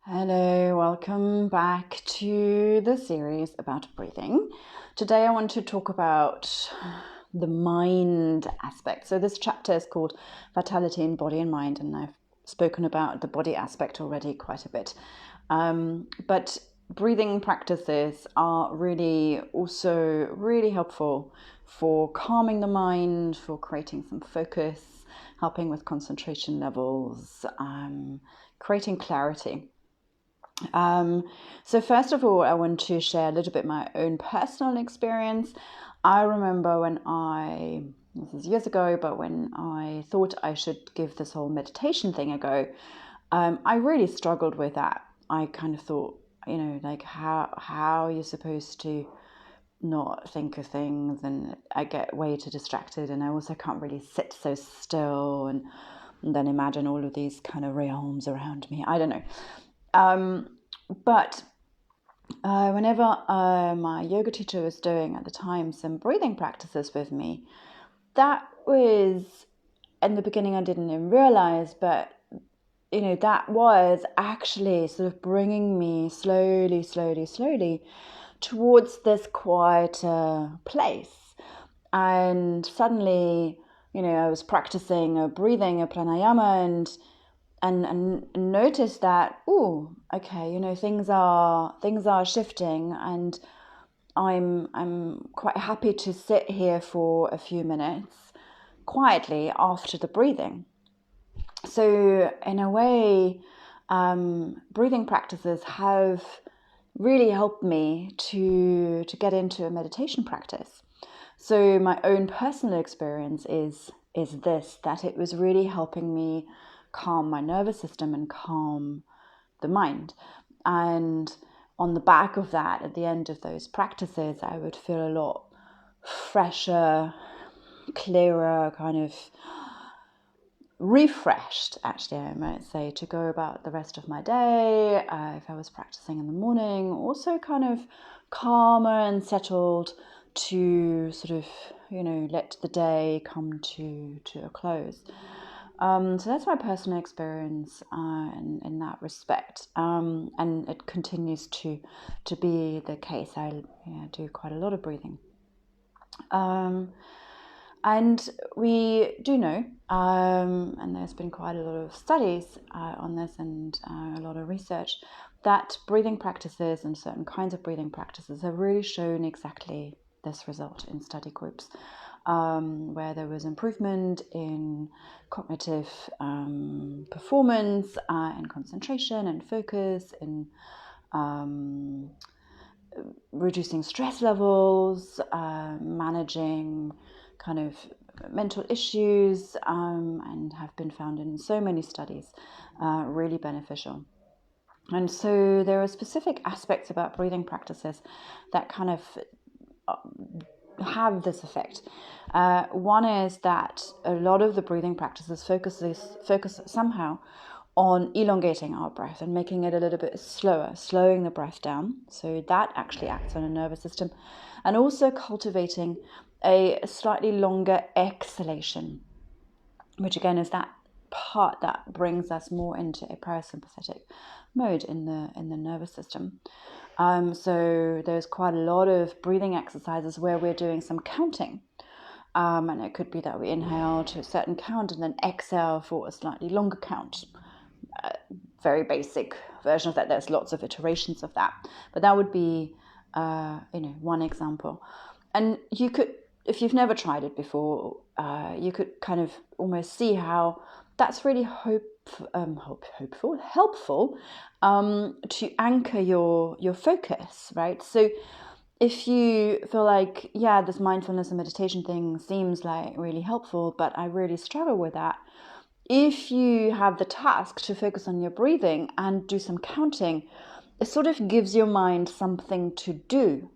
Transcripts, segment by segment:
Hello, welcome back to the series about breathing. Today I want to talk about the mind aspect. So this chapter is called Vitality in Body and Mind, and I've spoken about the body aspect already quite a bit. But breathing practices are also really helpful for calming the mind, for creating some focus, helping with concentration levels, creating clarity. So first of all, I want to share a little bit my own personal experience. I remember this is years ago, but when I thought I should give this whole meditation thing a go, I really struggled with that. I kind of thought, like how you're supposed to not think of things, and I get way too distracted, and I also can't really sit so still and then imagine all of these kind of realms around me. I don't know. But whenever my yoga teacher was doing at the time some breathing practices with me, that was, in the beginning I didn't even realize, but that was actually sort of bringing me slowly towards this quieter place. And suddenly, I was practicing a breathing, a pranayama, and notice that, okay, things are shifting, and I'm quite happy to sit here for a few minutes quietly after the breathing. So in a way, breathing practices have really helped me to get into a meditation practice. So my own personal experience is this, that it was really helping me calm my nervous system and calm the mind. And on the back of that, at the end of those practices, I would feel a lot fresher, clearer, kind of refreshed, actually, I might say, to go about the rest of my day. If I was practicing in the morning, also kind of calmer and settled to sort of, let the day come to a close. So that's my personal experience in that respect, and it continues to be the case. I do quite a lot of breathing. And we do know, and there's been quite a lot of studies on this, and a lot of research, that breathing practices and certain kinds of breathing practices have really shown exactly this result in study groups, where there was improvement in cognitive performance, in concentration and focus, in reducing stress levels, managing kind of mental issues, and have been found in so many studies really beneficial. And so there are specific aspects about breathing practices that kind of have this effect. One is that a lot of the breathing practices focus somehow on elongating our breath and making it a little bit slower, slowing the breath down. So that actually acts on a nervous system, and also cultivating a slightly longer exhalation, which again is that part that brings us more into a parasympathetic mode in the nervous system. So there's quite a lot of breathing exercises where we're doing some counting. And it could be that we inhale to a certain count and then exhale for a slightly longer count. Very basic version of that. There's lots of iterations of that, but that would be one example. And you could, if you've never tried it before, you could kind of almost see how that's really helpful to anchor your focus, right? So if you feel like, this mindfulness and meditation thing seems like really helpful, but I really struggle with that, if you have the task to focus on your breathing and do some counting, it sort of gives your mind something to do.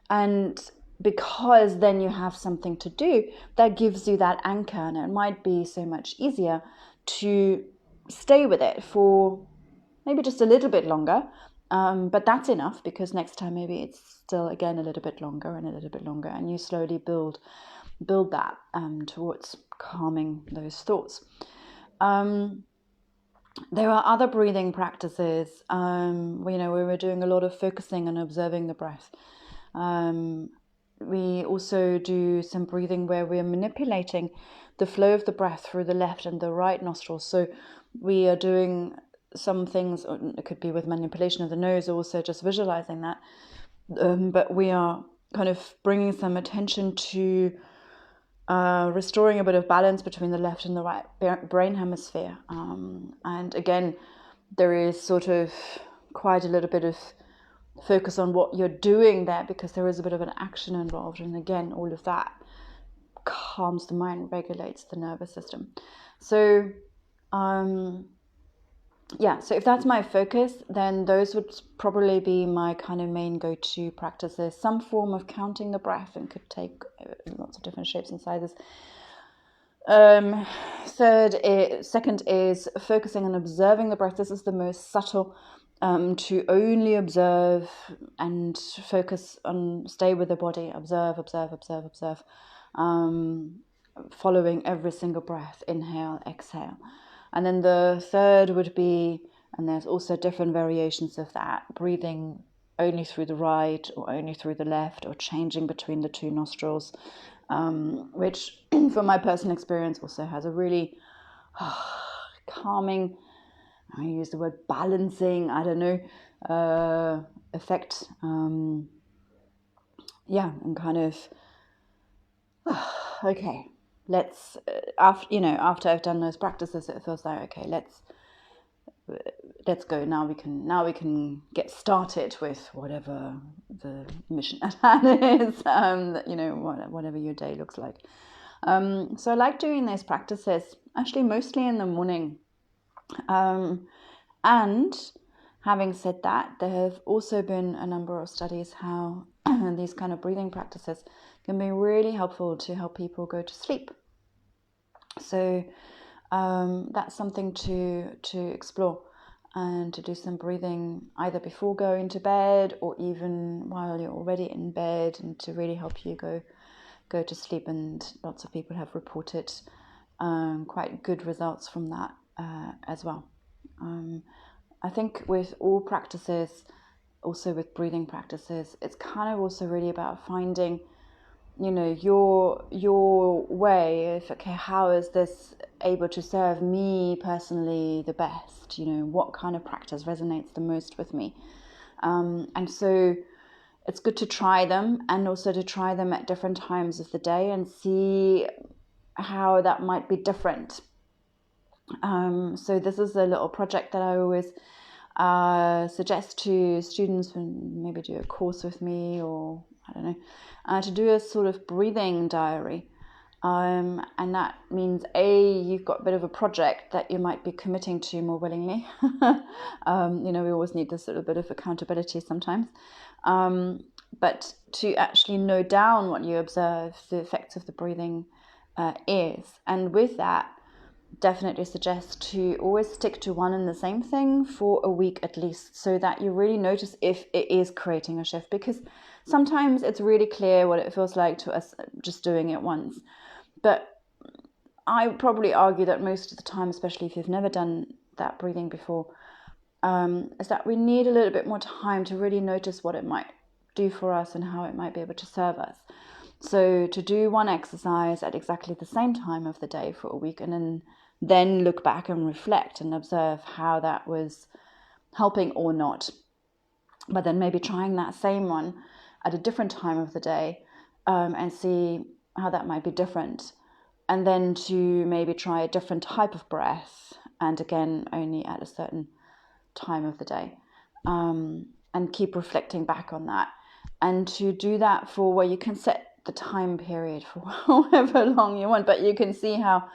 And because then you have something to do, that gives you that anchor, and it might be so much easier to stay with it for maybe just a little bit longer. But that's enough, because next time maybe it's still again a little bit longer and a little bit longer, and you slowly build that towards calming those thoughts. There are other breathing practices, where we're doing a lot of focusing and observing the breath. We also do some breathing where we're manipulating the flow of the breath through the left and the right nostrils. So we are doing some things, or it could be with manipulation of the nose, or also just visualizing that. But we are kind of bringing some attention to restoring a bit of balance between the left and the right brain hemisphere. And again, there is sort of quite a little bit of focus on what you're doing there, because there is a bit of an action involved. And again, all of that calms the mind, regulates the nervous system. So, so if that's my focus, then those would probably be my kind of main go-to practices. Some form of counting the breath, and could take lots of different shapes and sizes. Second is focusing on observing the breath. This is the most subtle, to only observe and focus on, stay with the body, observe, following every single breath, inhale, exhale. And then the third would be, and there's also different variations of that, breathing only through the right or only through the left, or changing between the two nostrils, which from my personal experience also has a really calming, I use the word balancing, I don't know, effect. And kind of, okay, let's, after I've done those practices, it feels like, okay, let's go. Now we can get started with whatever the mission at hand is, whatever your day looks like. So I like doing these practices actually mostly in the morning. And having said that, there have also been a number of studies how these kind of breathing practices can be really helpful to help people go to sleep. So that's something to explore, and to do some breathing either before going to bed or even while you're already in bed, and to really help you go to sleep. And lots of people have reported quite good results from that as well. I think with all practices, also with breathing practices, it's kind of also really about finding, your way of, okay, how is this able to serve me personally the best? What kind of practice resonates the most with me? And so it's good to try them, and also to try them at different times of the day and see how that might be different. So this is a little project that I always suggest to students when maybe do a course with me, or I don't know, to do a sort of breathing diary. And that means you've got a bit of a project that you might be committing to more willingly. We always need this little bit of accountability sometimes. But to actually note down what you observe, the effects of the breathing is. And with that, definitely suggest to always stick to one and the same thing for a week at least, so that you really notice if it is creating a shift. Because sometimes it's really clear what it feels like to us just doing it once. But I would probably argue that most of the time, especially if you've never done that breathing before, is that we need a little bit more time to really notice what it might do for us and how it might be able to serve us. So to do one exercise at exactly the same time of the day for a week, and then look back and reflect and observe how that was helping or not. But then maybe trying that same one at a different time of the day, and see how that might be different. And then to maybe try a different type of breath, and again, only at a certain time of the day, and keep reflecting back on that. And to do that for where you can set the time period for however long you want, but you can see how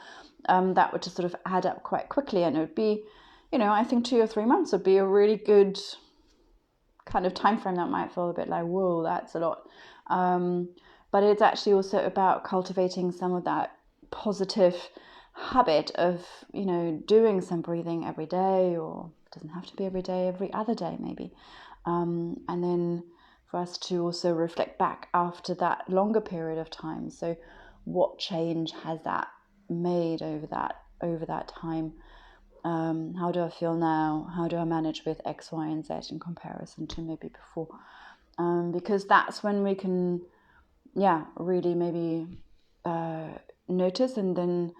that would just sort of add up quite quickly. And it would be, I think 2 or 3 months would be a really good kind of time frame. That might feel a bit like, whoa, that's a lot. But it's actually also about cultivating some of that positive habit of, doing some breathing every day, or it doesn't have to be every day, every other day maybe. And then for us to also reflect back after that longer period of time. So what change has that made over that time? How do I feel now? How do I manage with X, Y, and Z in comparison to maybe before? Because that's when we can, really maybe notice and then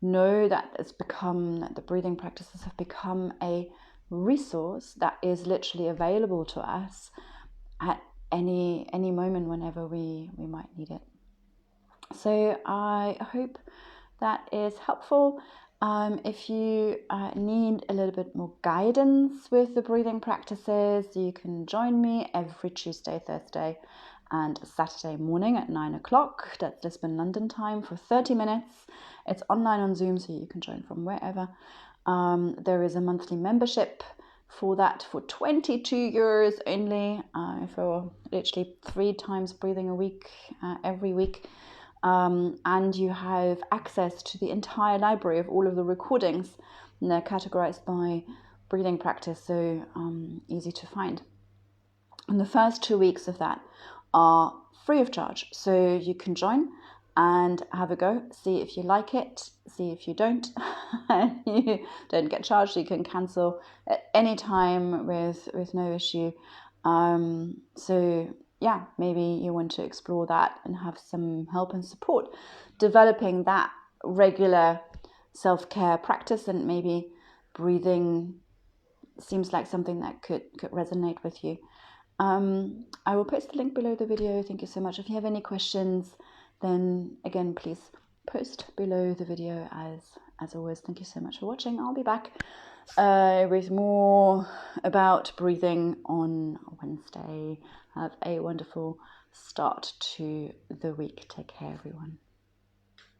know that that the breathing practices have become a resource that is literally available to us at any moment whenever we might need it. So I hope that is helpful. If you need a little bit more guidance with the breathing practices, you can join me every Tuesday, Thursday, and Saturday morning at 9 o'clock. That's Lisbon, London time for 30 minutes. It's online on Zoom, so you can join from wherever. There is a monthly membership for that for 22 euros only, for literally 3 times breathing a week, every week. And you have access to the entire library of all of the recordings, and they're categorized by breathing practice, so easy to find. And the first 2 weeks of that are free of charge, so you can join and have a go, see if you like it, see if you don't, and you don't get charged. You can cancel at any time with no issue. So yeah, maybe you want to explore that and have some help and support developing that regular self-care practice, and maybe breathing seems like something that could resonate with you. I will post the link below the video. Thank you so much. If you have any questions, then again, please post below the video. As always, thank you so much for watching. I'll be back with more about breathing on Wednesday. Have a wonderful start to the week. Take care, everyone.